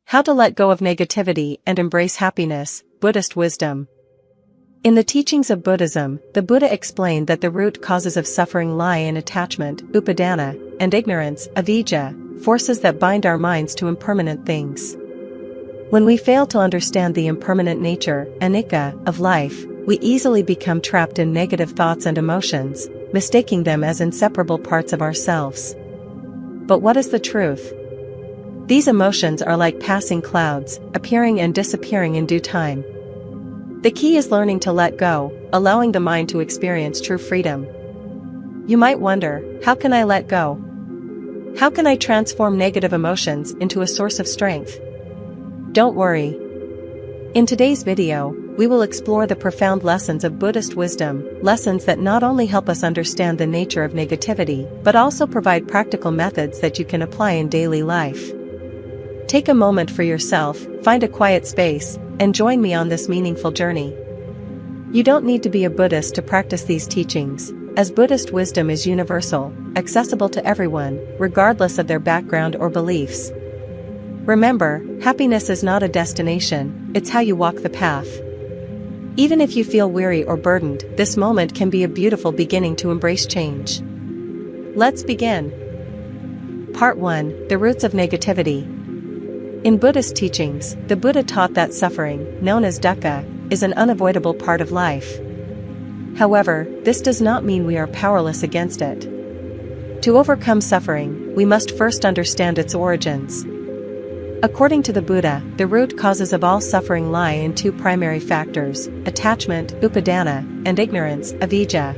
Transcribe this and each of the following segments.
How to let go of negativity and embrace happiness, Buddhist wisdom. In the teachings of Buddhism, the Buddha explained that the root causes of suffering lie in attachment, upadana, and ignorance, avijja, forces that bind our minds to impermanent things. When we fail to understand the impermanent nature, anicca, of life, we easily become trapped in negative thoughts and emotions, mistaking them as inseparable parts of ourselves. But what is the truth? These emotions are like passing clouds, appearing and disappearing in due time. The key is learning to let go, allowing the mind to experience true freedom. You might wonder, how can I let go? How can I transform negative emotions into a source of strength? Don't worry. In today's video, we will explore the profound lessons of Buddhist wisdom, lessons that not only help us understand the nature of negativity, but also provide practical methods that you can apply in daily life. Take a moment for yourself, find a quiet space, and join me on this meaningful journey. You don't need to be a Buddhist to practice these teachings, as Buddhist wisdom is universal, accessible to everyone, regardless of their background or beliefs. Remember, happiness is not a destination, it's how you walk the path. Even if you feel weary or burdened, this moment can be a beautiful beginning to embrace change. Let's begin. Part 1: The Roots of Negativity. In Buddhist teachings, the Buddha taught that suffering, known as dukkha, is an unavoidable part of life. However, this does not mean we are powerless against it. To overcome suffering, we must first understand its origins. According to the Buddha, the root causes of all suffering lie in two primary factors: attachment, upadana, and ignorance, avijja.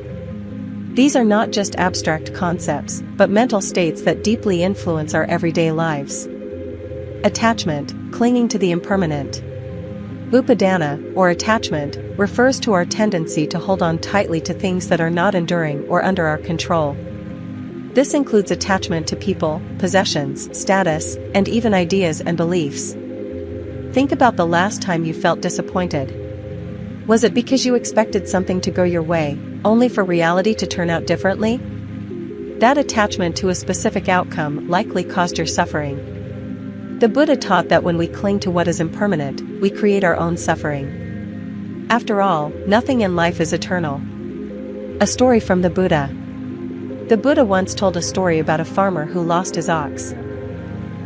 These are not just abstract concepts, but mental states that deeply influence our everyday lives. Attachment, clinging to the impermanent. Upadana, or attachment, refers to our tendency to hold on tightly to things that are not enduring or under our control. This includes attachment to people, possessions, status, and even ideas and beliefs. Think about the last time you felt disappointed. Was it because you expected something to go your way, only for reality to turn out differently? That attachment to a specific outcome likely caused your suffering. The Buddha taught that when we cling to what is impermanent, we create our own suffering. After all, nothing in life is eternal. A story from the Buddha. The Buddha once told a story about a farmer who lost his ox.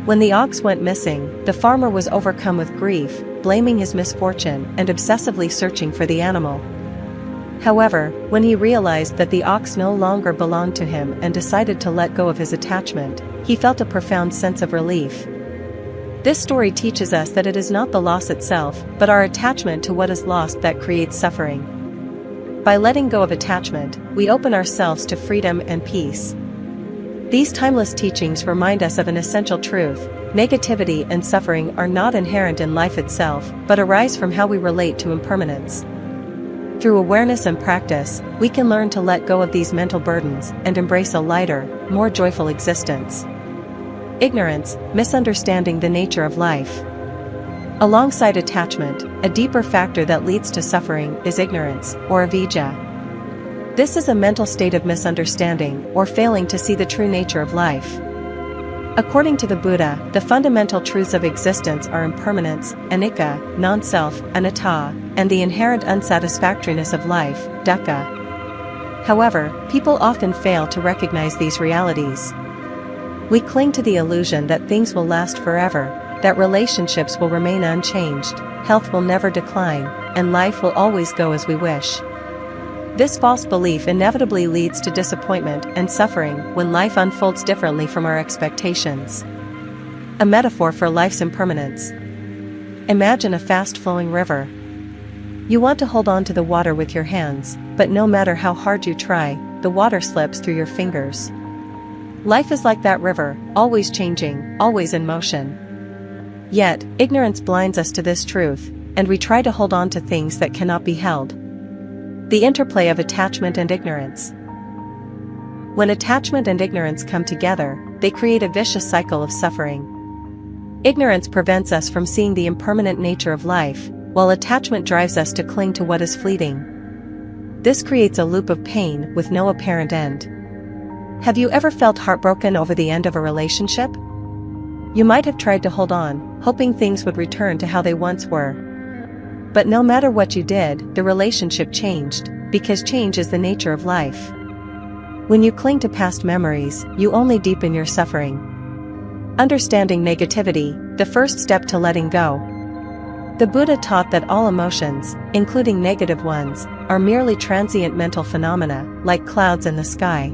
When the ox went missing, the farmer was overcome with grief, blaming his misfortune and obsessively searching for the animal. However, when he realized that the ox no longer belonged to him and decided to let go of his attachment, he felt a profound sense of relief. This story teaches us that it is not the loss itself, but our attachment to what is lost that creates suffering. By letting go of attachment, we open ourselves to freedom and peace. These timeless teachings remind us of an essential truth: negativity and suffering are not inherent in life itself, but arise from how we relate to impermanence. Through awareness and practice, we can learn to let go of these mental burdens and embrace a lighter, more joyful existence. Ignorance, misunderstanding the nature of life. Alongside attachment, a deeper factor that leads to suffering is ignorance, or avijja. This is a mental state of misunderstanding or failing to see the true nature of life. According to the Buddha, the fundamental truths of existence are impermanence, anicca, non-self, anatta, and the inherent unsatisfactoriness of life, dukkha. However, people often fail to recognize these realities. We cling to the illusion that things will last forever, that relationships will remain unchanged, health will never decline, and life will always go as we wish. This false belief inevitably leads to disappointment and suffering when life unfolds differently from our expectations. A metaphor for life's impermanence. Imagine a fast-flowing river. You want to hold on to the water with your hands, but no matter how hard you try, the water slips through your fingers. Life is like that river, always changing, always in motion. Yet, ignorance blinds us to this truth, and we try to hold on to things that cannot be held. The interplay of attachment and ignorance. When attachment and ignorance come together, they create a vicious cycle of suffering. Ignorance prevents us from seeing the impermanent nature of life, while attachment drives us to cling to what is fleeting. This creates a loop of pain with no apparent end. Have you ever felt heartbroken over the end of a relationship? You might have tried to hold on, hoping things would return to how they once were. But no matter what you did, the relationship changed, because change is the nature of life. When you cling to past memories, you only deepen your suffering. Understanding negativity, the first step to letting go. The Buddha taught that all emotions, including negative ones, are merely transient mental phenomena, like clouds in the sky.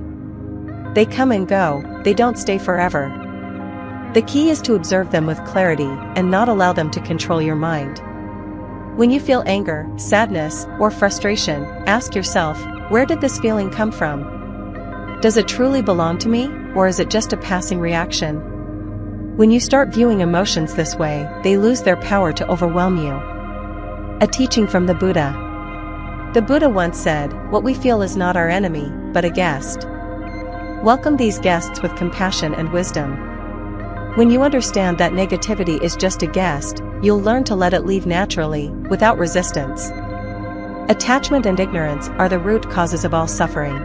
They come and go, they don't stay forever. The key is to observe them with clarity and not allow them to control your mind. When you feel anger, sadness, or frustration, ask yourself, where did this feeling come from? Does it truly belong to me, or is it just a passing reaction? When you start viewing emotions this way, they lose their power to overwhelm you. A teaching from the Buddha. The Buddha once said, "What we feel is not our enemy, but a guest." Welcome these guests with compassion and wisdom. When you understand that negativity is just a guest, you'll learn to let it leave naturally, without resistance. Attachment and ignorance are the root causes of all suffering.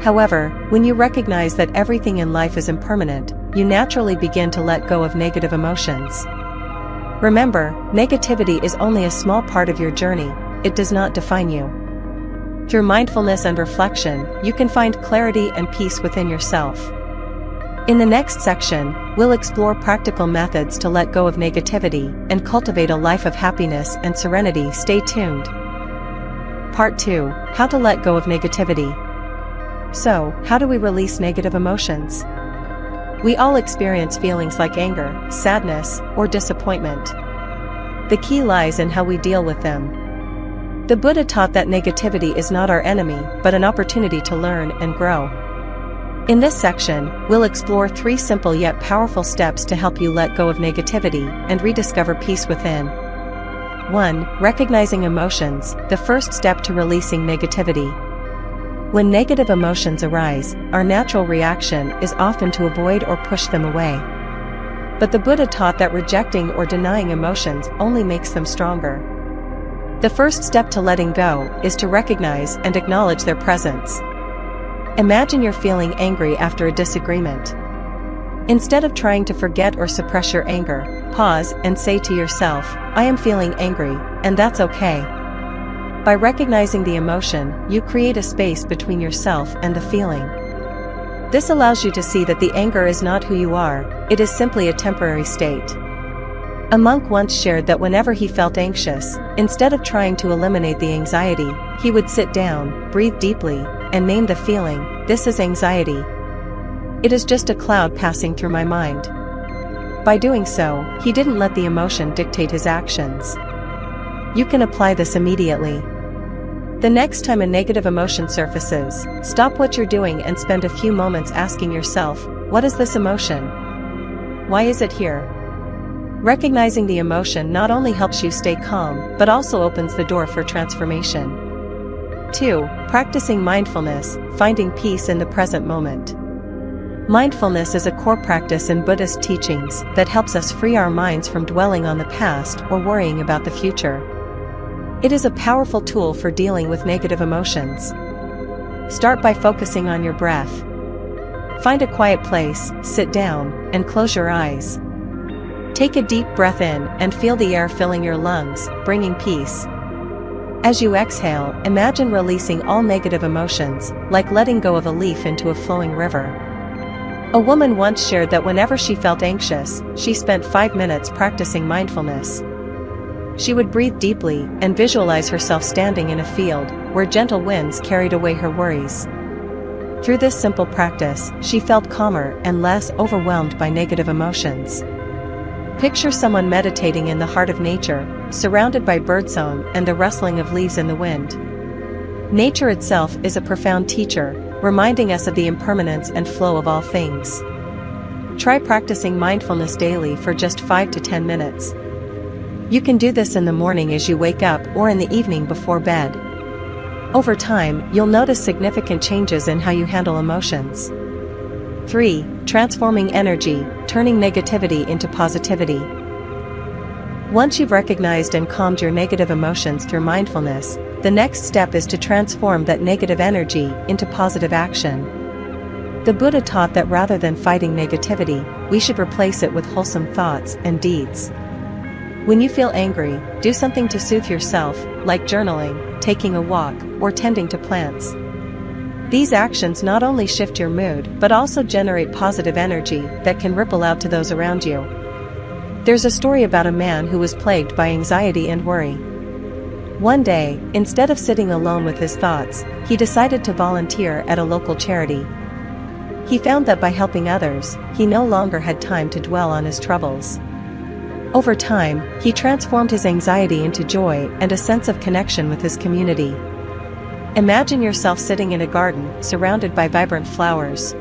However, when you recognize that everything in life is impermanent, you naturally begin to let go of negative emotions. Remember, negativity is only a small part of your journey, it does not define you. Through mindfulness and reflection, you can find clarity and peace within yourself. In the next section, we'll explore practical methods to let go of negativity and cultivate a life of happiness and serenity. Stay tuned. Part 2, How to let go of negativity. So, how do we release negative emotions? We all experience feelings like anger, sadness, or disappointment. The key lies in how we deal with them. The Buddha taught that negativity is not our enemy, but an opportunity to learn and grow. In this section, we'll explore 3 simple yet powerful steps to help you let go of negativity and rediscover peace within. 1. Recognizing emotions, the first step to releasing negativity. When negative emotions arise, our natural reaction is often to avoid or push them away. But the Buddha taught that rejecting or denying emotions only makes them stronger. The first step to letting go is to recognize and acknowledge their presence. Imagine you're feeling angry after a disagreement. Instead of trying to forget or suppress your anger, pause and say to yourself, "I am feeling angry, and that's okay." By recognizing the emotion, you create a space between yourself and the feeling. This allows you to see that the anger is not who you are, it is simply a temporary state. A monk once shared that whenever he felt anxious, instead of trying to eliminate the anxiety, he would sit down, breathe deeply, and name the feeling, "This is anxiety. It is just a cloud passing through my mind." By doing so, he didn't let the emotion dictate his actions. You can apply this immediately. The next time a negative emotion surfaces, stop what you're doing and spend a few moments asking yourself, what is this emotion? Why is it here? Recognizing the emotion not only helps you stay calm, but also opens the door for transformation. 2. Practicing mindfulness, finding peace in the present moment. Mindfulness is a core practice in Buddhist teachings that helps us free our minds from dwelling on the past or worrying about the future. It is a powerful tool for dealing with negative emotions. Start by focusing on your breath. Find a quiet place, sit down, and close your eyes. Take a deep breath in and feel the air filling your lungs, bringing peace. As you exhale, imagine releasing all negative emotions, like letting go of a leaf into a flowing river. A woman once shared that whenever she felt anxious, she spent 5 minutes practicing mindfulness. She would breathe deeply and visualize herself standing in a field, where gentle winds carried away her worries. Through this simple practice, she felt calmer and less overwhelmed by negative emotions. Picture someone meditating in the heart of nature, surrounded by birdsong and the rustling of leaves in the wind. Nature itself is a profound teacher, reminding us of the impermanence and flow of all things. Try practicing mindfulness daily for just 5 to 10 minutes. You can do this in the morning as you wake up or in the evening before bed. Over time, you'll notice significant changes in how you handle emotions. 3. Transforming energy, turning negativity into positivity. Once you've recognized and calmed your negative emotions through mindfulness, the next step is to transform that negative energy into positive action. The Buddha taught that rather than fighting negativity, we should replace it with wholesome thoughts and deeds. When you feel angry, do something to soothe yourself, like journaling, taking a walk, or tending to plants. These actions not only shift your mood but also generate positive energy that can ripple out to those around you. There's a story about a man who was plagued by anxiety and worry. One day, instead of sitting alone with his thoughts, he decided to volunteer at a local charity. He found that by helping others, he no longer had time to dwell on his troubles. Over time, he transformed his anxiety into joy and a sense of connection with his community. Imagine yourself sitting in a garden, surrounded by vibrant flowers.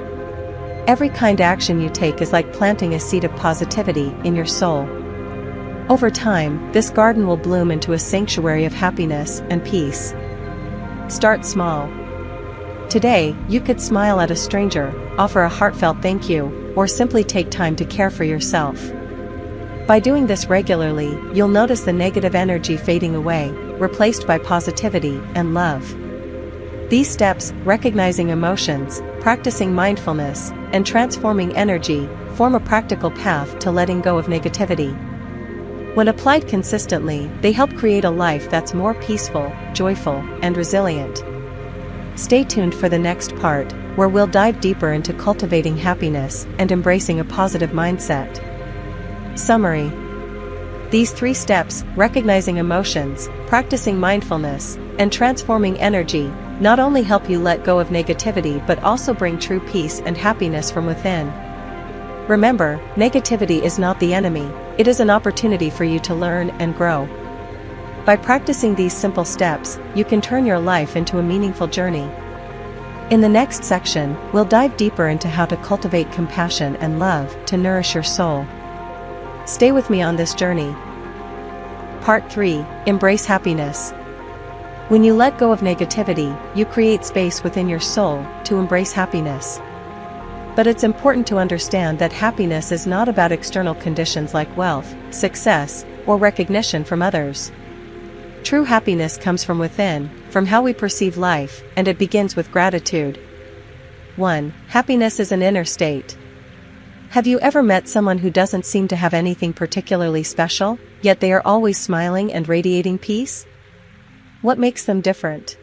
Every kind action you take is like planting a seed of positivity in your soul. Over time, this garden will bloom into a sanctuary of happiness and peace. Start small. Today, you could smile at a stranger, offer a heartfelt thank you, or simply take time to care for yourself. By doing this regularly, you'll notice the negative energy fading away, replaced by positivity and love. These steps, recognizing emotions, practicing mindfulness, and transforming energy, form a practical path to letting go of negativity. When applied consistently, they help create a life that's more peaceful, joyful, and resilient. Stay tuned for the next part, where we'll dive deeper into cultivating happiness and embracing a positive mindset. Summary. These 3 steps, recognizing emotions, practicing mindfulness, and transforming energy, not only help you let go of negativity but also bring true peace and happiness from within. Remember, negativity is not the enemy, it is an opportunity for you to learn and grow. By practicing these simple steps, you can turn your life into a meaningful journey. In the next section, we'll dive deeper into how to cultivate compassion and love to nourish your soul. Stay with me on this journey. Part 3. Embrace happiness. When you let go of negativity, you create space within your soul to embrace happiness. But it's important to understand that happiness is not about external conditions like wealth, success, or recognition from others. True happiness comes from within, from how we perceive life, and it begins with gratitude. 1. Happiness is an inner state. Have you ever met someone who doesn't seem to have anything particularly special, yet they are always smiling and radiating peace? What makes them different?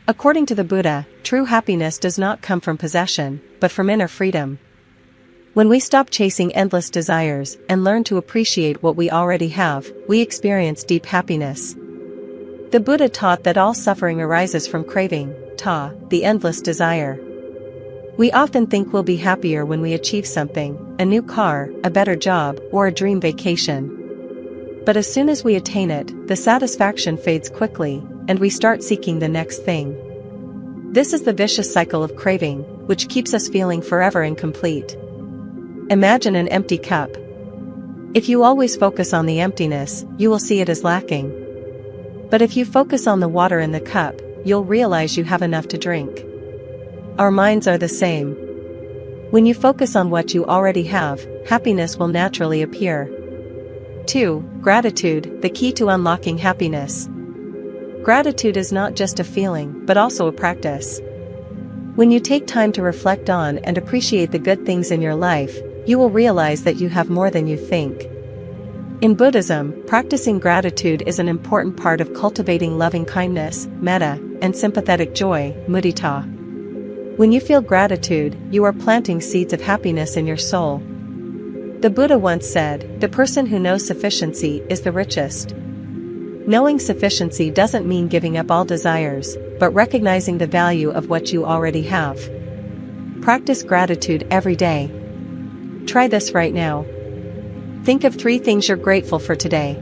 According to the Buddha, true happiness does not come from possession, but from inner freedom. When we stop chasing endless desires and learn to appreciate what we already have, we experience deep happiness. The Buddha taught that all suffering arises from craving, the endless desire. We often think we'll be happier when we achieve something, a new car, a better job, or a dream vacation. But as soon as we attain it, the satisfaction fades quickly, and we start seeking the next thing. This is the vicious cycle of craving, which keeps us feeling forever incomplete. Imagine an empty cup. If you always focus on the emptiness, you will see it as lacking. But if you focus on the water in the cup, you'll realize you have enough to drink. Our minds are the same. When you focus on what you already have, happiness will naturally appear. 2. Gratitude, the key to unlocking happiness. Gratitude is not just a feeling, but also a practice. When you take time to reflect on and appreciate the good things in your life, you will realize that you have more than you think. In Buddhism, practicing gratitude is an important part of cultivating loving kindness, metta, and sympathetic joy, mudita. When you feel gratitude, you are planting seeds of happiness in your soul. The Buddha once said, "The person who knows sufficiency is the richest." Knowing sufficiency doesn't mean giving up all desires, but recognizing the value of what you already have. Practice gratitude every day. Try this right now. Think of 3 things you're grateful for today.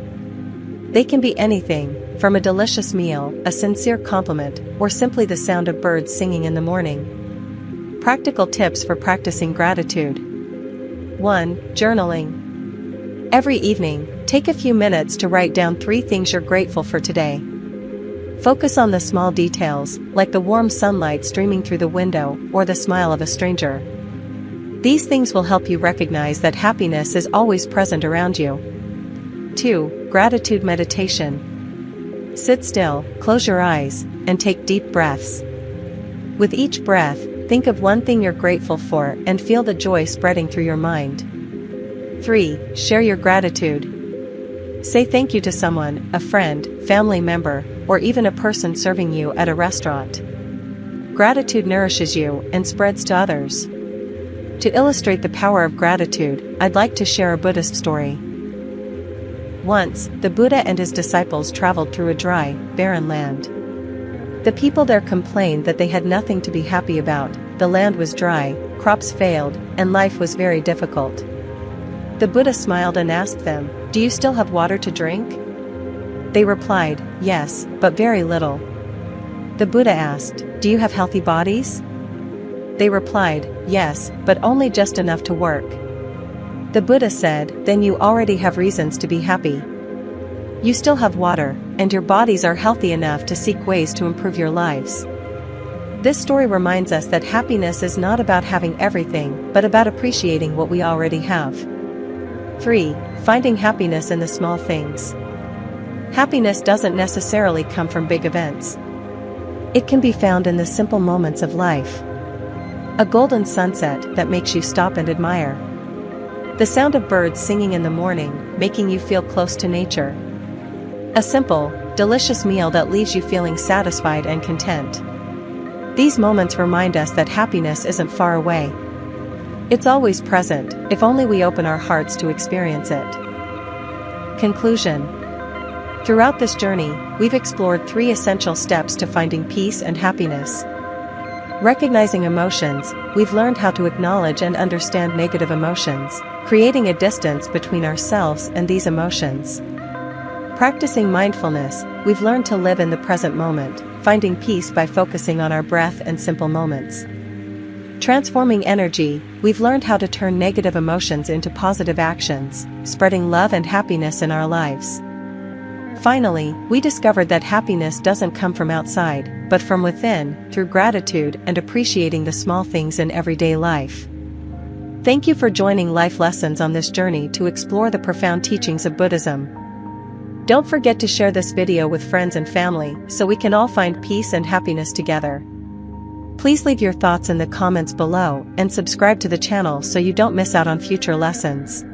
They can be anything, from a delicious meal, a sincere compliment, or simply the sound of birds singing in the morning. Practical tips for practicing gratitude. 1. Journaling. Every evening, take a few minutes to write down 3 things you're grateful for today. Focus on the small details, like the warm sunlight streaming through the window or the smile of a stranger. These things will help you recognize that happiness is always present around you. 2. Gratitude meditation. Sit still, close your eyes, and take deep breaths. With each breath, Think of one thing you're grateful for and feel the joy spreading through your mind. 3. Share your gratitude. Say thank you to someone, a friend, family member, or even a person serving you at a restaurant. Gratitude nourishes you and spreads to others. To illustrate the power of gratitude, I'd like to share a Buddhist story. Once, the Buddha and his disciples traveled through a dry, barren land. The people there complained that they had nothing to be happy about. The land was dry, crops failed, and life was very difficult. The Buddha smiled and asked them, "Do you still have water to drink?" They replied, "Yes, but very little." The Buddha asked, "Do you have healthy bodies?" They replied, "Yes, but only just enough to work." The Buddha said, "Then you already have reasons to be happy. You still have water, and your bodies are healthy enough to seek ways to improve your lives." This story reminds us that happiness is not about having everything, but about appreciating what we already have. 3. Finding happiness in the small things. Happiness doesn't necessarily come from big events. It can be found in the simple moments of life. A golden sunset that makes you stop and admire. The sound of birds singing in the morning, making you feel close to nature. A simple, delicious meal that leaves you feeling satisfied and content. These moments remind us that happiness isn't far away. It's always present, if only we open our hearts to experience it. Conclusion. Throughout this journey, we've explored 3 essential steps to finding peace and happiness. Recognizing emotions, we've learned how to acknowledge and understand negative emotions, creating a distance between ourselves and these emotions. Practicing mindfulness, we've learned to live in the present moment, finding peace by focusing on our breath and simple moments. Transforming energy, we've learned how to turn negative emotions into positive actions, spreading love and happiness in our lives. Finally, we discovered that happiness doesn't come from outside, but from within, through gratitude and appreciating the small things in everyday life. Thank you for joining Life Lessons on this journey to explore the profound teachings of Buddhism. Don't forget to share this video with friends and family so we can all find peace and happiness together. Please leave your thoughts in the comments below and subscribe to the channel so you don't miss out on future lessons.